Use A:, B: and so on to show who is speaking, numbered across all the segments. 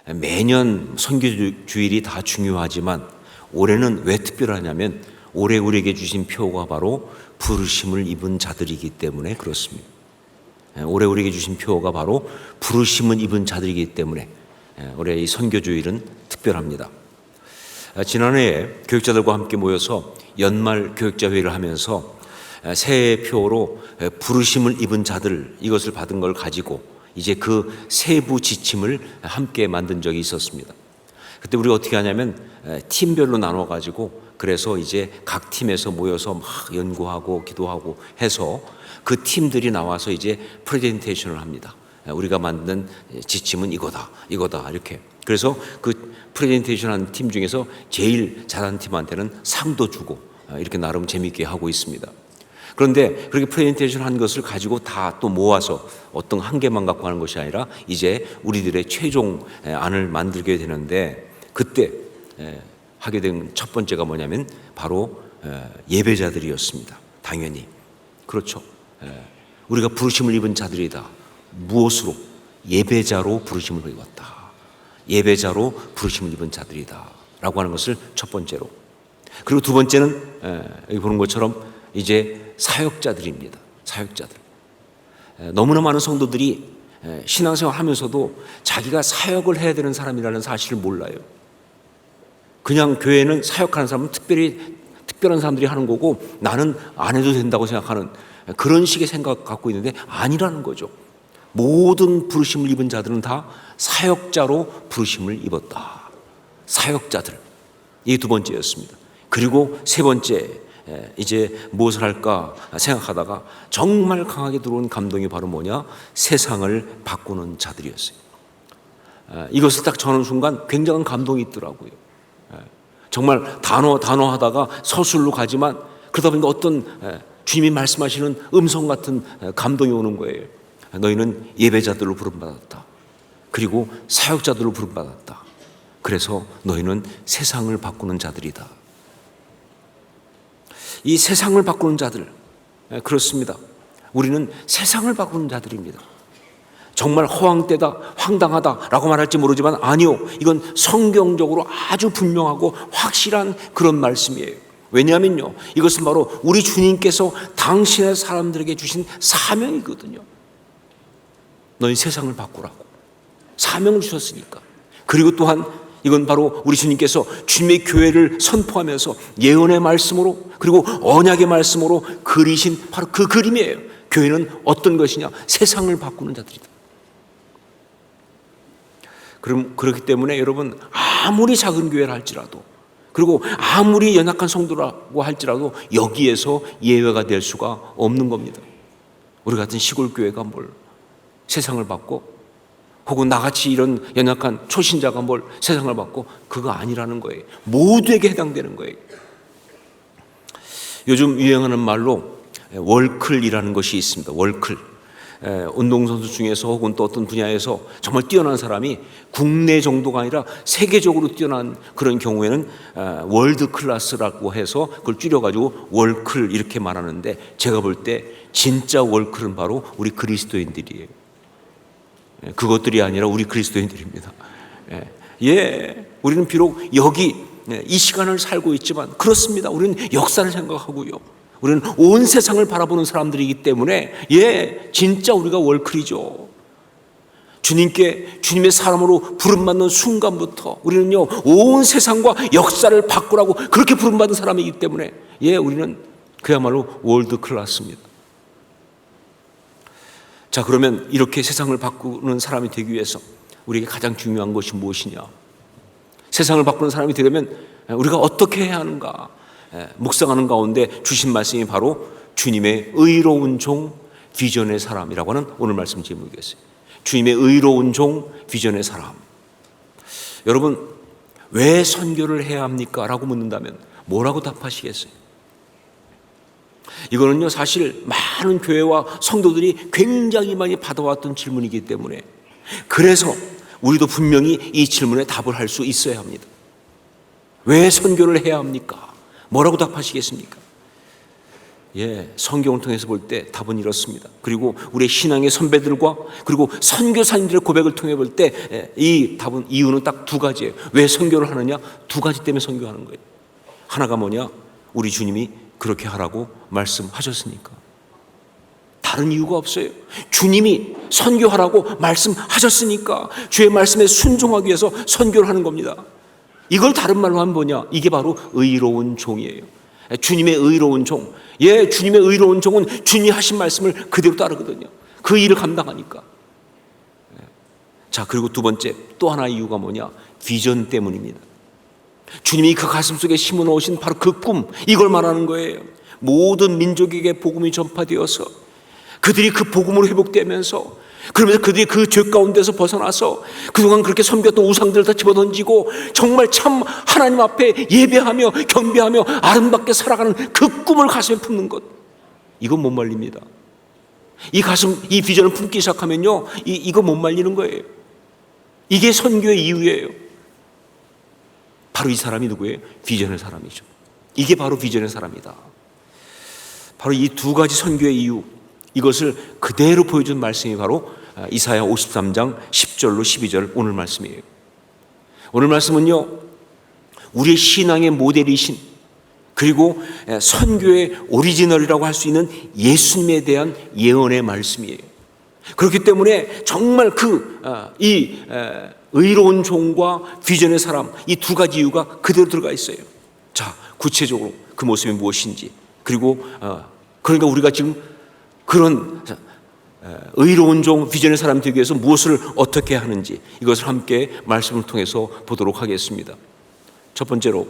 A: 매년 선교주일이 다 중요하지만 올해는 왜 특별하냐면 올해 우리에게 주신 표가 바로 부르심을 입은 자들이기 때문에 그렇습니다. 올해 우리에게 주신 표가 바로 부르심을 입은 자들이기 때문에 올해 이 선교주일은 특별합니다. 지난해에 교육자들과 함께 모여서 연말 교육자 회의를 하면서 새해 표로 부르심을 입은 자들 이것을 받은 걸 가지고 이제 그 세부 지침을 함께 만든 적이 있었습니다. 그때 우리가 어떻게 하냐면 팀별로 나눠 가지고 그래서 이제 각 팀에서 모여서 막 연구하고 기도하고 해서 그 팀들이 나와서 이제 프레젠테이션을 합니다. 우리가 만든 지침은 이거다 이렇게. 그래서 그 프레젠테이션 한 팀 중에서 제일 잘한 팀한테는 상도 주고 이렇게 나름 재미있게 하고 있습니다. 그런데 그렇게 프레젠테이션 한 것을 가지고 다 또 모아서 어떤 한 개만 갖고 하는 것이 아니라 이제 우리들의 최종 안을 만들게 되는데 그때 하게 된 첫 번째가 뭐냐면 바로 예배자들이었습니다. 당연히 그렇죠. 우리가 부르심을 입은 자들이다. 무엇으로? 예배자로 부르심을 입었다. 예배자로 부르심을 입은 자들이다 라고 하는 것을 첫 번째로. 그리고 두 번째는 여기 보는 것처럼 이제 사역자들입니다. 사역자들. 너무나 많은 성도들이 신앙생활 하면서도 자기가 사역을 해야 되는 사람이라는 사실을 몰라요. 그냥 교회는 사역하는 사람은 특별한 사람들이 하는 거고 나는 안 해도 된다고 생각하는 그런 식의 생각 갖고 있는데 아니라는 거죠. 모든 부르심을 입은 자들은 다 사역자로 부르심을 입었다. 사역자들. 이게 두 번째였습니다. 그리고 세 번째, 이제 무엇을 할까 생각하다가 정말 강하게 들어온 감동이 바로 뭐냐? 세상을 바꾸는 자들이었어요. 이것을 딱 전하는 순간 굉장한 감동이 있더라고요. 정말 단어 하다가 서술로 가지만 그러다 보니까 어떤 주님이 말씀하시는 음성 같은 감동이 오는 거예요. 너희는 예배자들로 부름받았다. 그리고 사역자들로 부름받았다. 그래서 너희는 세상을 바꾸는 자들이다. 이 세상을 바꾸는 자들, 그렇습니다. 우리는 세상을 바꾸는 자들입니다. 정말 허황되다, 황당하다라고 말할지 모르지만 아니요, 이건 성경적으로 아주 분명하고 확실한 그런 말씀이에요. 왜냐하면요, 이것은 바로 우리 주님께서 당신의 사람들에게 주신 사명이거든요. 너희 세상을 바꾸라고 사명을 주셨으니까. 그리고 또한 이건 바로 우리 주님께서 주님의 교회를 선포하면서 예언의 말씀으로 그리고 언약의 말씀으로 그리신 바로 그 그림이에요. 교회는 어떤 것이냐? 세상을 바꾸는 자들이다. 그렇기 때문에 여러분, 아무리 작은 교회를 할지라도 그리고 아무리 연약한 성도라고 할지라도 여기에서 예외가 될 수가 없는 겁니다. 우리 같은 시골 교회가 뭘 세상을 바꿔? 혹은 나같이 이런 연약한 초신자가 뭘 세상을 바꿔? 그거 아니라는 거예요. 모두에게 해당되는 거예요. 요즘 유행하는 말로 월클이라는 것이 있습니다. 월클. 운동선수 중에서 혹은 또 어떤 분야에서 정말 뛰어난 사람이 국내 정도가 아니라 세계적으로 뛰어난 그런 경우에는 월드 클래스라고 해서 그걸 줄여가지고 월클 이렇게 말하는데 제가 볼 때 진짜 월클은 바로 우리 그리스도인들이에요. 그것들이 아니라 우리 그리스도인들입니다. 우리는 비록 여기 이 시간을 살고 있지만 그렇습니다. 우리는 역사를 생각하고요. 우리는 온 세상을 바라보는 사람들이기 때문에 진짜 우리가 월클이죠. 주님의 사람으로 부름받는 순간부터 우리는요 온 세상과 역사를 바꾸라고 그렇게 부름받은 사람이기 때문에 우리는 그야말로 월드 클래스입니다. 자, 그러면 이렇게 세상을 바꾸는 사람이 되기 위해서 우리에게 가장 중요한 것이 무엇이냐? 세상을 바꾸는 사람이 되려면 우리가 어떻게 해야 하는가? 묵상하는 가운데 주신 말씀이 바로 주님의 의로운 종 비전의 사람이라고 하는 오늘 말씀 제목이겠어요. 주님의 의로운 종 비전의 사람. 여러분, 왜 선교를 해야 합니까? 라고 묻는다면 뭐라고 답하시겠어요? 이거는요 사실 많은 교회와 성도들이 굉장히 많이 받아왔던 질문이기 때문에 그래서 우리도 분명히 이 질문에 답을 할 수 있어야 합니다. 왜 선교를 해야 합니까? 뭐라고 답하시겠습니까? 성경을 통해서 볼 때 답은 이렇습니다. 그리고 우리의 신앙의 선배들과 그리고 선교사님들의 고백을 통해 볼 때 이 답은, 이유는 딱 두 가지예요. 왜 선교를 하느냐? 두 가지 때문에 선교하는 거예요. 하나가 뭐냐? 우리 주님이 그렇게 하라고 말씀하셨으니까. 다른 이유가 없어요. 주님이 선교하라고 말씀하셨으니까 주의 말씀에 순종하기 위해서 선교를 하는 겁니다. 이걸 다른 말로 하면 뭐냐? 이게 바로 의로운 종이에요. 주님의 의로운 종. 주님의 의로운 종은 주님이 하신 말씀을 그대로 따르거든요. 그 일을 감당하니까. 자, 그리고 두 번째, 또 하나의 이유가 뭐냐? 비전 때문입니다. 주님이 그 가슴 속에 심어 놓으신 바로 그 꿈, 이걸 말하는 거예요. 모든 민족에게 복음이 전파되어서 그들이 그 복음으로 회복되면서, 그러면서 그들이 그 죄 가운데서 벗어나서 그동안 그렇게 섬겼던 우상들을 다 집어던지고 정말 참 하나님 앞에 예배하며 경배하며 아름답게 살아가는 그 꿈을 가슴에 품는 것, 이건 못 말립니다. 이 비전을 품기 시작하면요, 이거 못 말리는 거예요. 이게 선교의 이유예요. 바로 이 사람이 누구예요? 비전의 사람이죠. 이게 바로 비전의 사람이다. 바로 이 두 가지 선교의 이유, 이것을 그대로 보여준 말씀이 바로 이사야 53장 10절로 12절 오늘 말씀이에요. 오늘 말씀은요, 우리의 신앙의 모델이신, 그리고 선교의 오리지널이라고 할 수 있는 예수님에 대한 예언의 말씀이에요. 그렇기 때문에 정말 이 의로운 종과 비전의 사람, 이 두 가지 이유가 그대로 들어가 있어요. 자, 구체적으로 그 모습이 무엇인지, 그리고 그러니까 우리가 지금 그런 의로운 종, 비전의 사람이 되기 위해서 무엇을 어떻게 하는지, 이것을 함께 말씀을 통해서 보도록 하겠습니다. 첫 번째로,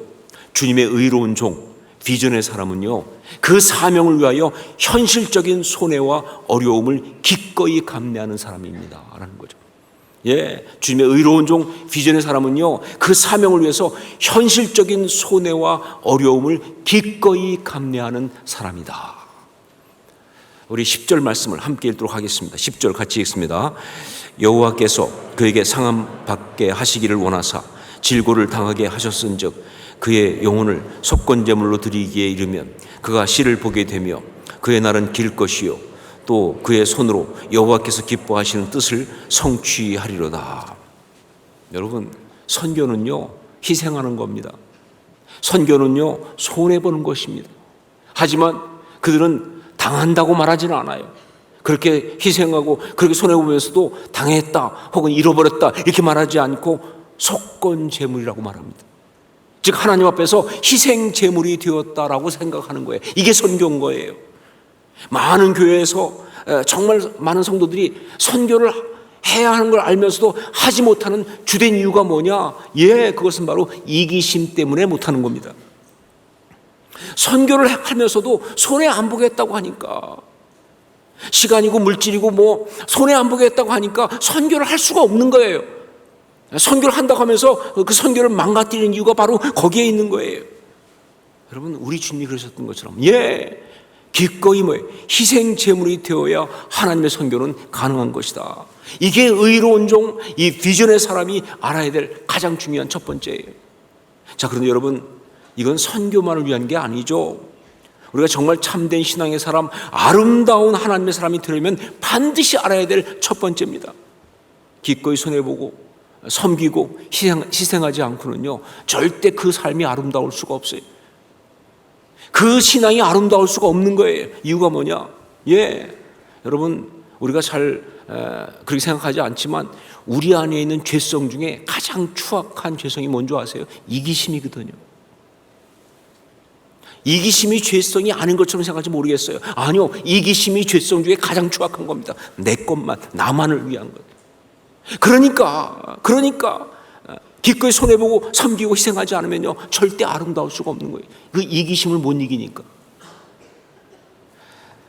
A: 주님의 의로운 종, 비전의 사람은요, 그 사명을 위하여 현실적인 손해와 어려움을 기꺼이 감내하는 사람입니다 라는 거죠. 주님의 의로운 종, 비전의 사람은요, 그 사명을 위해서 현실적인 손해와 어려움을 기꺼이 감내하는 사람이다. 우리 10절 말씀을 함께 읽도록 하겠습니다. 10절 같이 읽습니다. 여호와께서 그에게 상함 받게 하시기를 원하사 질고를 당하게 하셨은즉 그의 영혼을 속건제물로 드리기에 이르면 그가 씨를 보게 되며 그의 날은 길 것이요 또 그의 손으로 여호와께서 기뻐하시는 뜻을 성취하리로다. 여러분, 선교는요, 희생하는 겁니다. 선교는요, 손해보는 것입니다. 하지만 그들은 당한다고 말하지는 않아요. 그렇게 희생하고 그렇게 손해보면서도 당했다 혹은 잃어버렸다 이렇게 말하지 않고 속건제물이라고 말합니다. 즉 하나님 앞에서 희생제물이 되었다라고 생각하는 거예요. 이게 선교인 거예요. 많은 교회에서 정말 많은 성도들이 선교를 해야 하는 걸 알면서도 하지 못하는 주된 이유가 뭐냐? 그것은 바로 이기심 때문에 못하는 겁니다. 선교를 하면서도 손해 안 보겠다고 하니까, 시간이고 물질이고 뭐 손해 안 보겠다고 하니까 선교를 할 수가 없는 거예요. 선교를 한다고 하면서 그 선교를 망가뜨리는 이유가 바로 거기에 있는 거예요. 여러분, 우리 주님이 그러셨던 것처럼 기꺼이 희생 제물이 되어야 하나님의 선교는 가능한 것이다. 이게 의로운 종, 이 비전의 사람이 알아야 될 가장 중요한 첫 번째예요. 자, 그런데 여러분, 이건 선교만을 위한 게 아니죠. 우리가 정말 참된 신앙의 사람, 아름다운 하나님의 사람이 되려면 반드시 알아야 될 첫 번째입니다. 기꺼이 손해보고 섬기고 희생하지 않고는요, 절대 그 삶이 아름다울 수가 없어요. 그 신앙이 아름다울 수가 없는 거예요. 이유가 뭐냐? 여러분, 우리가 잘 그렇게 생각하지 않지만 우리 안에 있는 죄성 중에 가장 추악한 죄성이 뭔지 아세요? 이기심이거든요. 이기심이 죄성이 아닌 것처럼 생각할지 모르겠어요. 아니요, 이기심이 죄성 중에 가장 추악한 겁니다. 내 것만, 나만을 위한 것. 그러니까 기꺼이 손해보고 섬기고 희생하지 않으면요, 절대 아름다울 수가 없는 거예요. 그 이기심을 못 이기니까.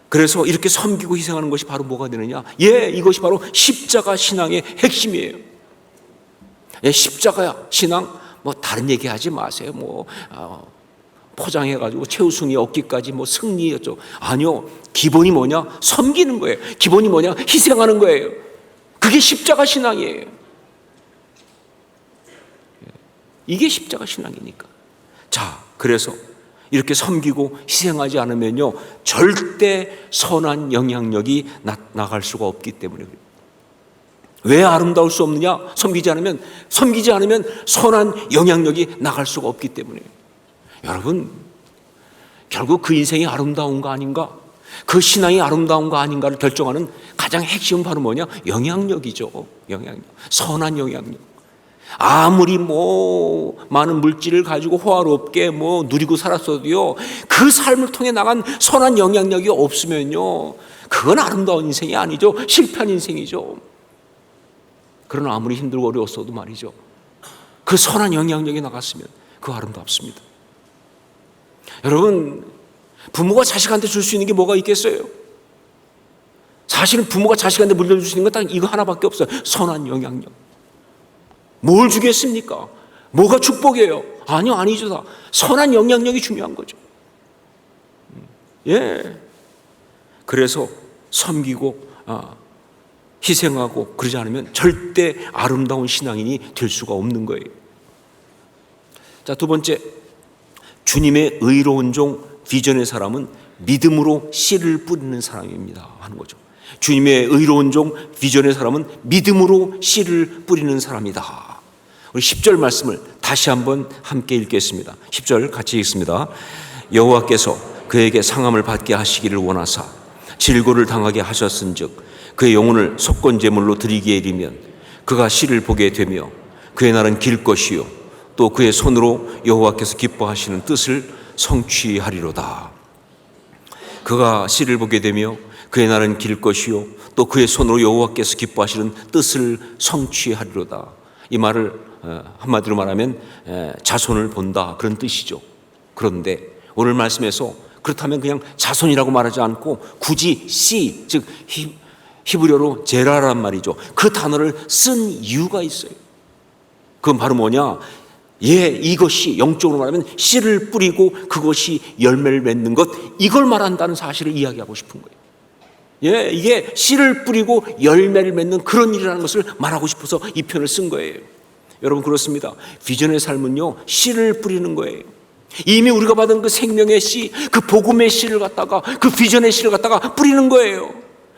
A: 그래서 이렇게 섬기고 희생하는 것이 바로 뭐가 되느냐? 이것이 바로 십자가 신앙의 핵심이에요. 십자가 신앙, 다른 얘기 하지 마세요. 포장해가지고 최우승이 얻기까지 승리였죠. 아니요, 기본이 뭐냐? 섬기는 거예요. 기본이 뭐냐? 희생하는 거예요. 그게 십자가 신앙이에요. 이게 십자가 신앙이니까. 자, 그래서 이렇게 섬기고 희생하지 않으면요, 절대 선한 영향력이 나갈 수가 없기 때문에 그래요. 왜 아름다울 수 없느냐? 섬기지 않으면 선한 영향력이 나갈 수가 없기 때문에. 여러분, 결국 그 인생이 아름다운가 아닌가, 그 신앙이 아름다운가 아닌가를 결정하는 가장 핵심은 바로 뭐냐? 영향력이죠. 영향력, 선한 영향력. 아무리 많은 물질을 가지고 호화롭게 누리고 살았어도요, 그 삶을 통해 나간 선한 영향력이 없으면요, 그건 아름다운 인생이 아니죠. 실패한 인생이죠. 그러나 아무리 힘들고 어려웠어도 말이죠, 그 선한 영향력이 나갔으면 그거 아름답습니다. 여러분, 부모가 자식한테 줄 수 있는 게 뭐가 있겠어요? 사실은 부모가 자식한테 물려줄 수 있는 건 딱 이거 하나밖에 없어요. 선한 영향력. 뭘 주겠습니까? 뭐가 축복이에요? 아니죠. 다 선한 영향력이 중요한 거죠. 예. 그래서 섬기고 희생하고 그러지 않으면 절대 아름다운 신앙인이 될 수가 없는 거예요. 자, 두 번째, 주님의 의로운 종 비전의 사람은 믿음으로 씨를 뿌리는 사람입니다 하는 거죠. 주님의 의로운 종 비전의 사람은 믿음으로 씨를 뿌리는 사람이다. 우리 10절 말씀을 다시 한번 함께 읽겠습니다. 10절 같이 읽습니다. 여호와께서 그에게 상함을 받게 하시기를 원하사 질고를 당하게 하셨은즉 그의 영혼을 속건제물로 드리기에 이르면 그가 씨를 보게 되며 그의 날은 길 것이요 또 그의 손으로 여호와께서 기뻐하시는 뜻을 성취하리로다. 그가 씨를 보게 되며 그의 날은 길 것이요 또 그의 손으로 여호와께서 기뻐하시는 뜻을 성취하리로다. 이 말을 한마디로 말하면 자손을 본다, 그런 뜻이죠. 그런데 오늘 말씀에서 그렇다면 그냥 자손이라고 말하지 않고 굳이 씨, 즉 히브리어로 제라란 말이죠. 그 단어를 쓴 이유가 있어요. 그건 바로 뭐냐? 이것이 영적으로 말하면 씨를 뿌리고 그것이 열매를 맺는 것, 이걸 말한다는 사실을 이야기하고 싶은 거예요. 이게 씨를 뿌리고 열매를 맺는 그런 일이라는 것을 말하고 싶어서 이 표현을 쓴 거예요. 여러분, 그렇습니다. 비전의 삶은요, 씨를 뿌리는 거예요. 이미 우리가 받은 그 생명의 씨, 그 복음의 씨를 갖다가, 그 비전의 씨를 갖다가 뿌리는 거예요.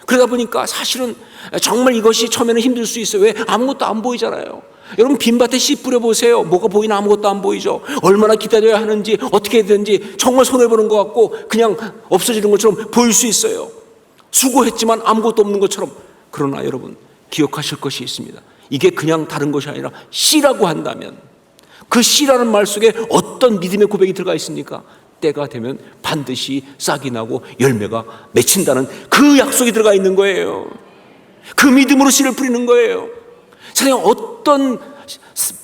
A: 그러다 보니까 사실은 정말 이것이 처음에는 힘들 수 있어요. 왜? 아무것도 안 보이잖아요. 여러분, 빈밭에 씨 뿌려보세요. 뭐가 보이나? 아무것도 안 보이죠. 얼마나 기다려야 하는지, 어떻게 해야 되는지 정말 손해보는 것 같고 그냥 없어지는 것처럼 보일 수 있어요. 수고했지만 아무것도 없는 것처럼. 그러나 여러분, 기억하실 것이 있습니다. 이게 그냥 다른 것이 아니라 씨라고 한다면, 그 씨라는 말 속에 어떤 믿음의 고백이 들어가 있습니까? 때가 되면 반드시 싹이 나고 열매가 맺힌다는 그 약속이 들어가 있는 거예요. 그 믿음으로 씨를 뿌리는 거예요. 세상에 어떤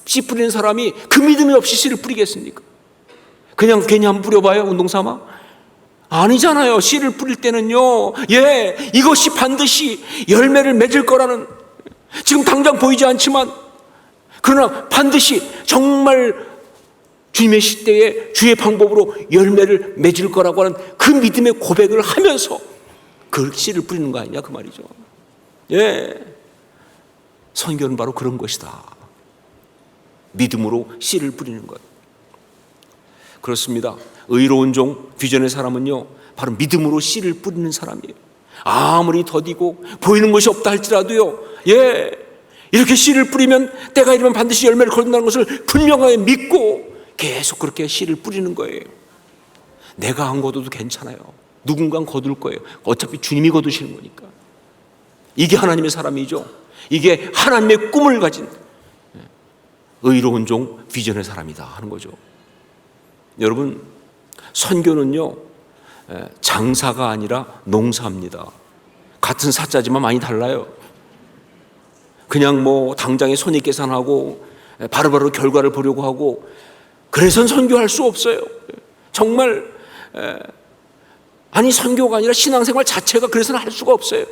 A: 씨 뿌리는 사람이 그 믿음이 없이 씨를 뿌리겠습니까? 그냥 괜히 한번 뿌려봐요, 운동삼아? 아니잖아요. 씨를 뿌릴 때는요, 이것이 반드시 열매를 맺을 거라는, 지금 당장 보이지 않지만 그러나 반드시 정말 주님의 시대에 주의 방법으로 열매를 맺을 거라고 하는 그 믿음의 고백을 하면서 그 씨를 뿌리는 거 아니냐, 그 말이죠. 선교는 바로 그런 것이다. 믿음으로 씨를 뿌리는 것. 그렇습니다. 의로운 종 비전의 사람은요, 바로 믿음으로 씨를 뿌리는 사람이에요. 아무리 더디고 보이는 것이 없다 할지라도요, 이렇게 씨를 뿌리면 때가 이르면 반드시 열매를 거둔다는 것을 분명하게 믿고 계속 그렇게 씨를 뿌리는 거예요. 내가 안 거둬도 괜찮아요. 누군가 거둘 거예요. 어차피 주님이 거두시는 거니까. 이게 하나님의 사람이죠. 이게 하나님의 꿈을 가진 의로운 종 비전의 사람이다 하는 거죠. 여러분, 선교는요, 장사가 아니라 농사입니다. 같은 사자지만 많이 달라요. 그냥 당장에 손익계산하고 바로바로 결과를 보려고 하고 그래서는 선교할 수 없어요. 정말 선교가 아니라 신앙생활 자체가 그래서는 할 수가 없어요.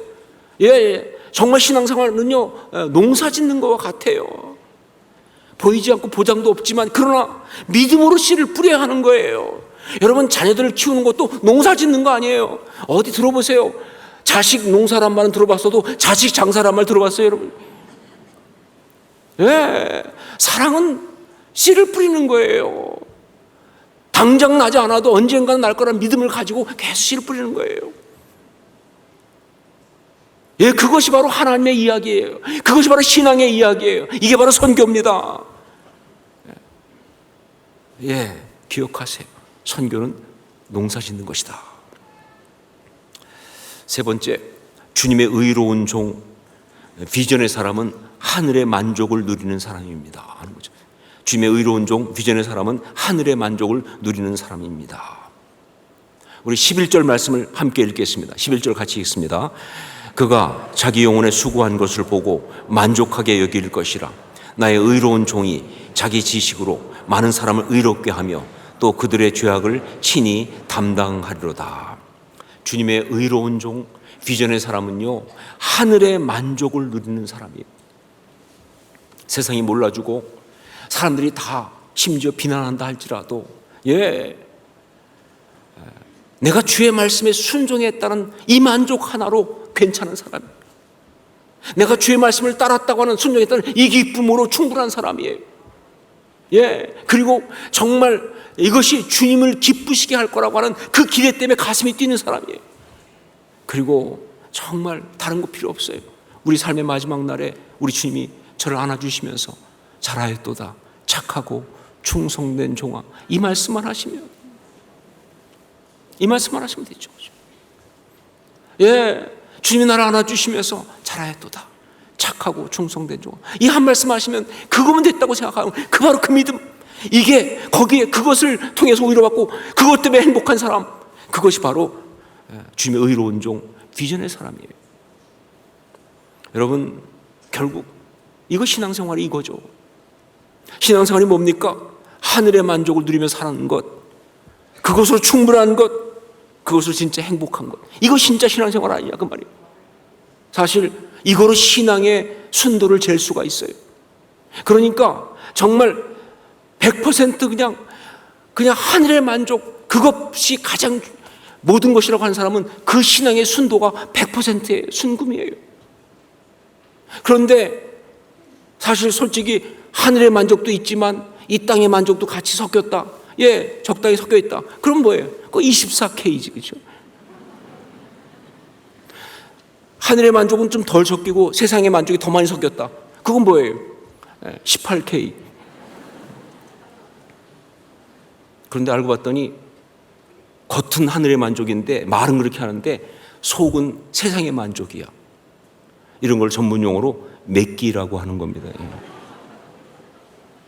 A: 정말 신앙생활은요, 농사 짓는 것과 같아요. 보이지 않고 보장도 없지만 그러나 믿음으로 씨를 뿌려야 하는 거예요. 여러분, 자녀들을 키우는 것도 농사 짓는 거 아니에요. 어디 들어보세요. 자식 농사란 말은 들어봤어도 자식 장사란 말 들어봤어요, 여러분? 사랑은 씨를 뿌리는 거예요. 당장 나지 않아도 언젠가는 날 거라는 믿음을 가지고 계속 씨를 뿌리는 거예요. 예, 그것이 바로 하나님의 이야기예요. 그것이 바로 신앙의 이야기예요. 이게 바로 선교입니다. 예, 기억하세요. 선교는 농사 짓는 것이다. 세 번째, 주님의 의로운 종, 비전의 사람은 하늘의 만족을 누리는 사람입니다 하는 거죠. 주님의 의로운 종, 비전의 사람은 하늘의 만족을 누리는 사람입니다. 우리 11절 말씀을 함께 읽겠습니다. 11절 같이 읽습니다. 그가 자기 영혼에 수고한 것을 보고 만족하게 여길 것이라. 나의 의로운 종이 자기 지식으로 많은 사람을 의롭게 하며 또 그들의 죄악을 친히 담당하리로다. 주님의 의로운 종, 비전의 사람은요, 하늘의 만족을 누리는 사람이에요. 세상이 몰라주고 사람들이 다 심지어 비난한다 할지라도, 예, 내가 주의 말씀에 순종했다는 이 만족 하나로 괜찮은 사람이에요. 내가 주의 말씀을 따랐다고 하는 순종했다는 이 기쁨으로 충분한 사람이에요. 예, 그리고 정말 이것이 주님을 기쁘시게 할 거라고 하는 그 기대 때문에 가슴이 뛰는 사람이에요. 그리고 정말 다른 거 필요 없어요. 우리 삶의 마지막 날에 우리 주님이 저를 안아주시면서 잘하였도다, 착하고 충성된 종아, 이 말씀만 하시면, 이 말씀만 하시면 되죠. 예, 주님이 나를 안아주시면서 잘하였도다, 착하고 충성된 종아, 이 한 말씀 하시면 그거면 됐다고 생각하고, 바로 그 믿음, 이게 거기에 그것을 통해서 위로받고 그것 때문에 행복한 사람, 그것이 바로 주님의 의로운 종, 비전의 사람이에요. 여러분, 결국 이거 신앙생활이 이거죠. 신앙생활이 뭡니까? 하늘의 만족을 누리며 사는 것, 그것으로 충분한 것, 그것으로 진짜 행복한 것, 이거 진짜 신앙생활 아니냐 그 말이에요. 사실 이거로 신앙의 순도를 잴 수가 있어요. 그러니까 정말 100% 그냥 하늘의 만족, 그것이 가장 모든 것이라고 하는 사람은 그 신앙의 순도가 100%의 순금이에요. 그런데 사실 솔직히 하늘의 만족도 있지만 이 땅의 만족도 같이 섞였다, 예, 적당히 섞여 있다, 그럼 뭐예요? 그 24K지, 그렇죠? 하늘의 만족은 좀 덜 섞이고 세상의 만족이 더 많이 섞였다, 그건 뭐예요? 18K. 그런데 알고 봤더니 겉은 하늘의 만족인데 말은 그렇게 하는데 속은 세상의 만족이야. 이런 걸 전문 용어로 맥기라고 하는 겁니다.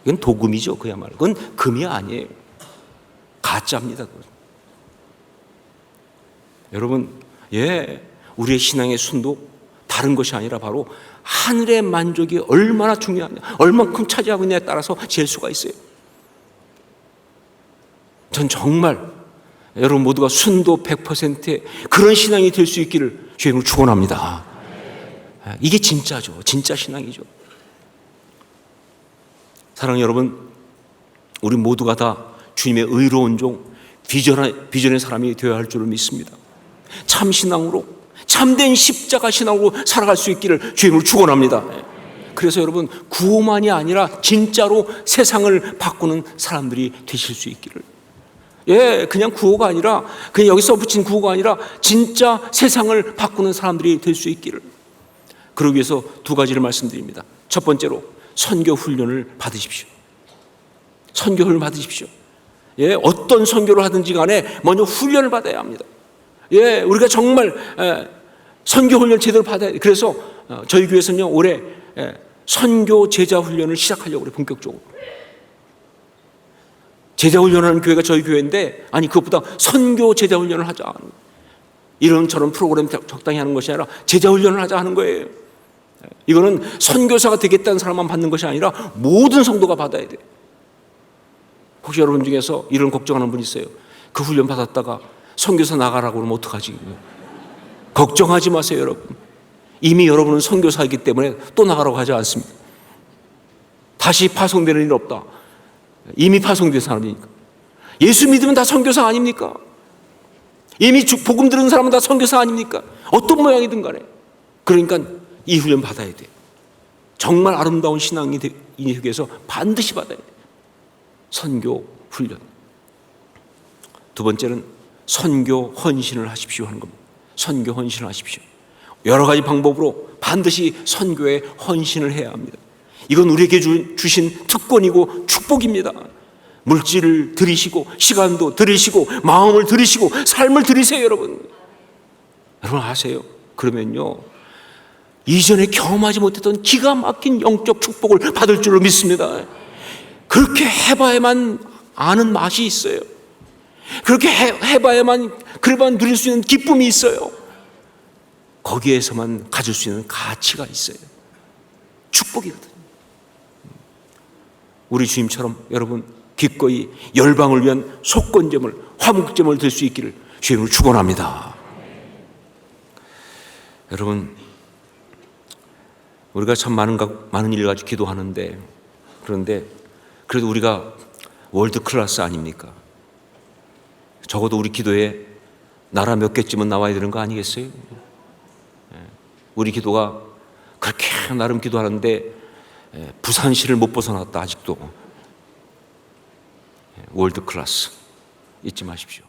A: 이건 도금이죠, 그야말로. 그건 금이 아니에요. 가짜입니다. 그건. 여러분, 예, 우리의 신앙의 순도 다른 것이 아니라 바로 하늘의 만족이 얼마나 중요하냐, 얼만큼 차지하고 있냐에 따라서 잴 수가 있어요. 전 정말 여러분 모두가 순도 100%의 그런 신앙이 될 수 있기를 주님으로 축원합니다. 이게 진짜죠. 진짜 신앙이죠. 사랑하는 여러분, 우리 모두가 다 주님의 의로운 종, 비전의 사람이 되어야 할 줄을 믿습니다. 참 신앙으로, 참된 십자가 신앙으로 살아갈 수 있기를 주님으로 축원합니다. 그래서 여러분, 구호만이 아니라 진짜로 세상을 바꾸는 사람들이 되실 수 있기를, 예, 그냥 구호가 아니라, 그냥 여기 써붙인 구호가 아니라 진짜 세상을 바꾸는 사람들이 될 수 있기를. 그러기 위해서 두 가지를 말씀드립니다. 첫 번째로 선교 훈련을 받으십시오. 선교 훈련을 받으십시오. 예, 어떤 선교를 하든지 간에 먼저 훈련을 받아야 합니다. 예, 우리가 정말 선교 훈련 제대로 받아야 돼요. 그래서 저희 교회에서는요, 올해 선교 제자 훈련을 시작하려고 그래요. 본격적으로. 제자 훈련하는 교회가 저희 교회인데, 아니 그것보다 선교 제자 훈련을 하자, 이런저런 프로그램 적당히 하는 것이 아니라 제자 훈련을 하자 하는 거예요. 이거는 선교사가 되겠다는 사람만 받는 것이 아니라 모든 성도가 받아야 돼요. 혹시 여러분 중에서 이런 걱정하는 분 있어요? 그 훈련 받았다가 선교사 나가라고 그러면 어떡하지? 걱정하지 마세요, 여러분. 이미 여러분은 선교사이기 때문에 또 나가라고 하지 않습니다. 다시 파송되는 일 없다. 이미 파송된 사람이니까. 예수 믿으면 다 선교사 아닙니까? 이미 복음 들은 사람은 다 선교사 아닙니까? 어떤 모양이든 간에. 그러니까 이 훈련 받아야 돼요. 정말 아름다운 신앙이 되기 위해서 반드시 받아야 돼요. 선교 훈련. 두 번째는 선교 헌신을 하십시오 하는 겁니다. 선교 헌신을 하십시오. 여러 가지 방법으로 반드시 선교에 헌신을 해야 합니다. 이건 우리에게 주신 특권이고 축복입니다. 물질을 들이시고 시간도 들이시고 마음을 들이시고 삶을 들이세요. 여러분 아세요? 그러면요 이전에 경험하지 못했던 기가 막힌 영적 축복을 받을 줄로 믿습니다. 그렇게 해봐야만 아는 맛이 있어요. 그렇게 해봐야만 그래만 누릴 수 있는 기쁨이 있어요. 거기에서만 가질 수 있는 가치가 있어요. 축복이거든요. 우리 주님처럼 여러분 기꺼이 열방을 위한 속건점을 화목점을 될 수 있기를 주님을 축원합니다. 여러분 우리가 참 많은 일을 가지고 기도하는데 그런데 그래도 우리가 월드 클래스 아닙니까? 적어도 우리 기도에 나라 몇 개쯤은 나와야 되는 거 아니겠어요? 우리 기도가 그렇게 나름 기도하는데 부산시를 못 벗어났다. 아직도 월드 클래스 잊지 마십시오.